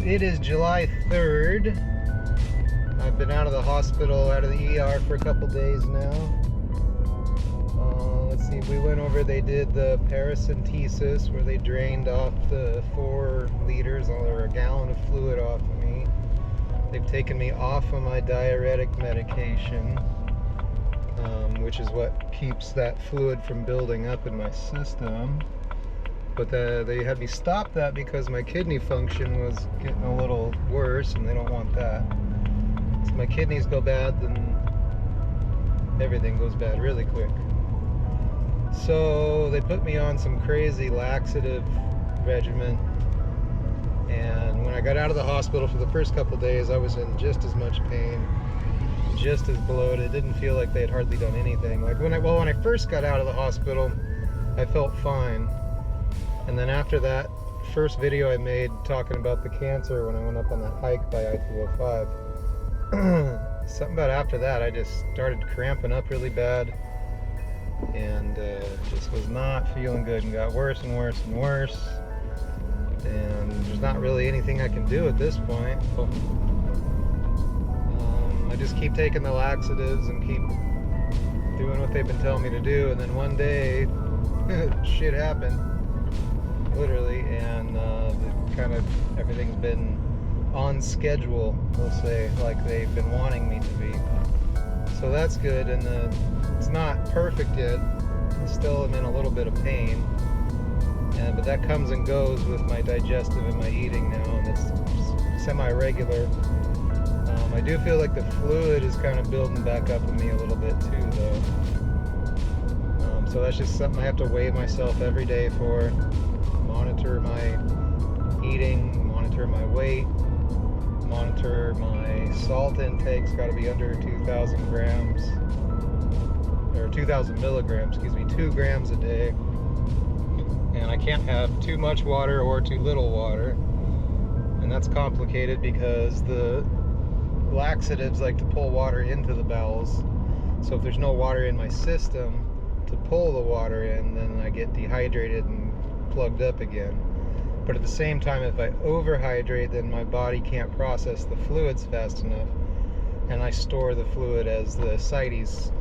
it is July 3rd. I've been out of the hospital, out of the ER for a couple days now. Let's see, we went over, they did the paracentesis where they drained off the 4 liters or a gallon of fluid off of me. They've taken me off of my diuretic medication, which is what keeps that fluid from building up in my system. But they had me stop that because my kidney function was getting a little worse, and they don't want that. So my kidneys go bad, then everything goes bad really quick. So they put me on some crazy laxative regimen, and when I got out of the hospital for the first couple days, I was in just as much pain, just as bloated. It didn't feel like they had hardly done anything. Like when I first got out of the hospital, I felt fine. And then after that first video I made talking about the cancer when I went up on that hike by I-205, something about after that I just started cramping up really bad, and just was not feeling good, and got worse and worse and worse. And there's not really anything I can do at this point. I just keep taking the laxatives and keep doing what they've been telling me to do, and then one day shit happened. Literally, and kind of everything's been on schedule, we'll say, like they've been wanting me to be. So that's good, and it's not perfect yet. I still am in a little bit of pain, but that comes and goes with my digestive and my eating now, and it's semi-regular. I do feel like the fluid is kind of building back up in me a little bit too, though. So that's just something I have to weigh myself every day for. Monitor my eating, monitor my weight, monitor my salt intake's got to be under 2,000 grams, or 2,000 milligrams, 2 grams a day. And I can't have too much water or too little water. And that's complicated because the laxatives like to pull water into the bowels. So if there's no water in my system to pull the water in, then I get dehydrated and plugged up again. But at the same time, if I overhydrate, then my body can't process the fluids fast enough, and I store the fluid as the ascites,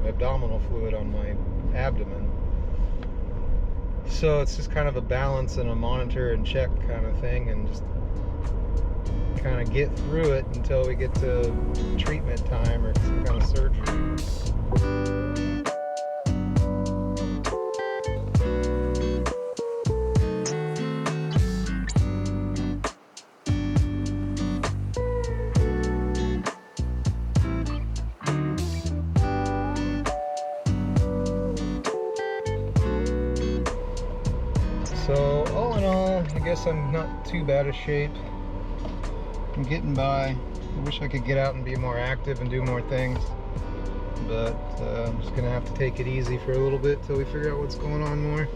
abdominal fluid, on my abdomen. So it's just kind of a balance and a monitor and check kind of thing, and just kind of get through it until we get to treatment time or some kind of surgery. So all in all, I guess I'm not too bad a shape. I'm getting by. I wish I could get out and be more active and do more things, but I'm just gonna have to take it easy for a little bit till we figure out what's going on more.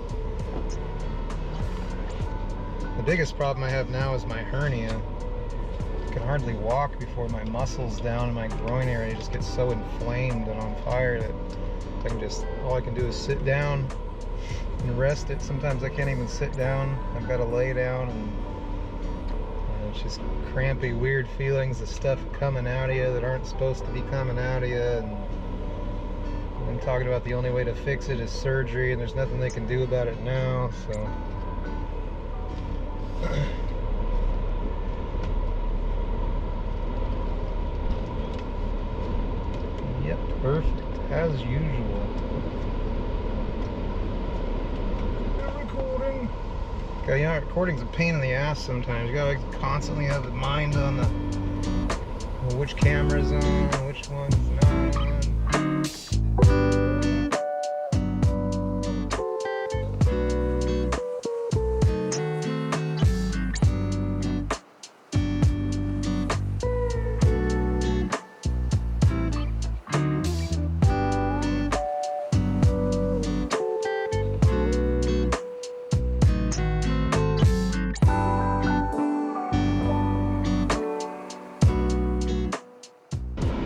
The biggest problem I have now is my hernia. I can hardly walk before my muscles down in my groin area just get so inflamed and on fire that all I can do is sit down and rest it. Sometimes I can't even sit down. I've got to lay down, and it's just crampy, weird feelings of stuff coming out of you that aren't supposed to be coming out of you. And I'm talking about the only way to fix it is surgery, and there's nothing they can do about it now. So yep, perfect as usual. Yeah, recording's a pain in the ass sometimes. You gotta constantly have the mind on which camera's on, which one's not on.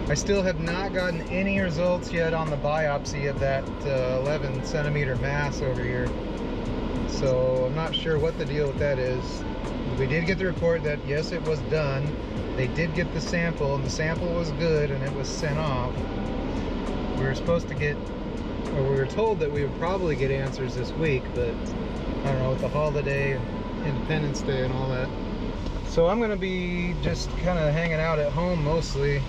I still have not gotten any results yet on the biopsy of that 11 centimeter mass over here. So I'm not sure what the deal with that is. we did get the report that yes, it was done. They did get the sample, and the sample was good, and it was sent off. We were supposed to get, or we were told that we would probably get answers this week, but I don't know, with the holiday, Independence Day and all that. So I'm gonna be just kind of hanging out at home mostly.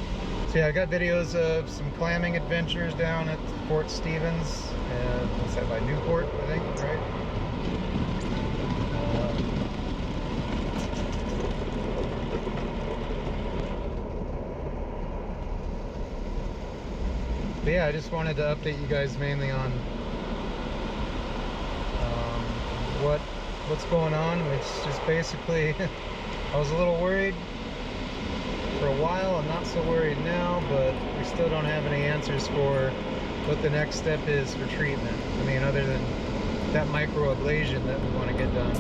So yeah, I got videos of some clamming adventures down at Fort Stevens, and what's that, by Newport, I think, right? But yeah, I just wanted to update you guys mainly on what's going on, which is basically I was a little worried for a while. I'm not so worried now, but we still don't have any answers for what the next step is for treatment. I mean, other than that microablation that we want to get done,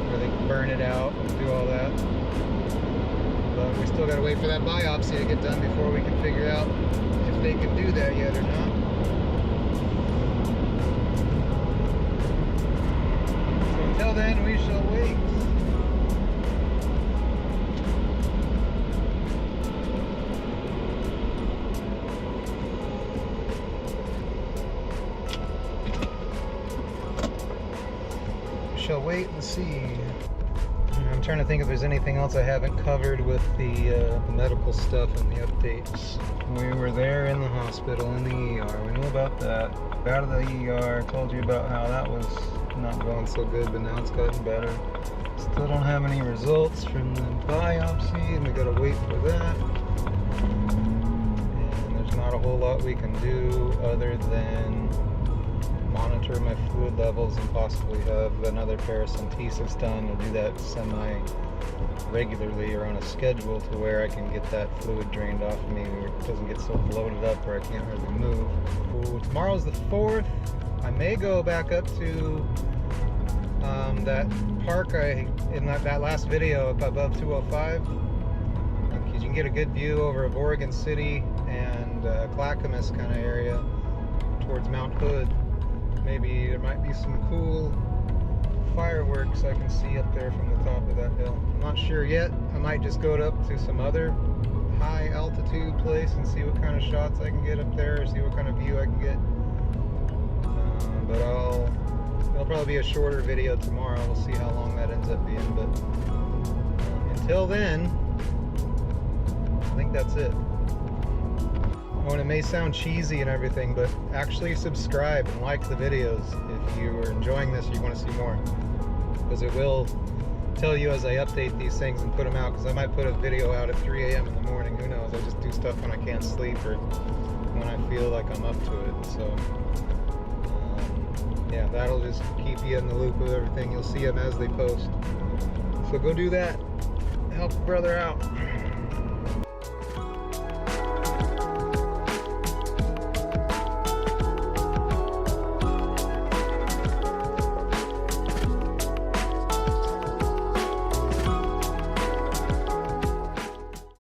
where they can burn it out and do all that. But we still got to wait for that biopsy to get done before we can figure out if they can do that yet or not. So until then, we shall wait. Shall wait and see. I'm trying to think if there's anything else I haven't covered with the medical stuff and the updates. We were there in the hospital, in the ER. We knew about that. Out of the ER, told you about how that was not going so good, but now it's gotten better. Still don't have any results from the biopsy, and we gotta wait for that. And there's not a whole lot we can do other than monitor my fluid levels and possibly have another paracentesis done, or do that semi-regularly or on a schedule to where I can get that fluid drained off of me where it doesn't get so bloated up where I can't hardly move. Ooh, tomorrow's the 4th. I may go back up to that park in that last video up above 205, because you can get a good view over of Oregon City and Clackamas kind of area towards Mount Hood. Maybe there might be some cool fireworks I can see up there from the top of that hill. I'm not sure yet. I might just go up to some other high altitude place and see what kind of shots I can get up there, or see what kind of view I can get. But it'll probably be a shorter video tomorrow. We'll see how long that ends up being. But until then, I think that's it. Oh, and it may sound cheesy and everything, but actually subscribe and like the videos if you are enjoying this or you want to see more, because it will tell you as I update these things and put them out, because I might put a video out at 3 a.m. in the morning, who knows. I just do stuff when I can't sleep or when I feel like I'm up to it. So yeah, that'll just keep you in the loop of everything. You'll see them as they post, so go do that, help a brother out.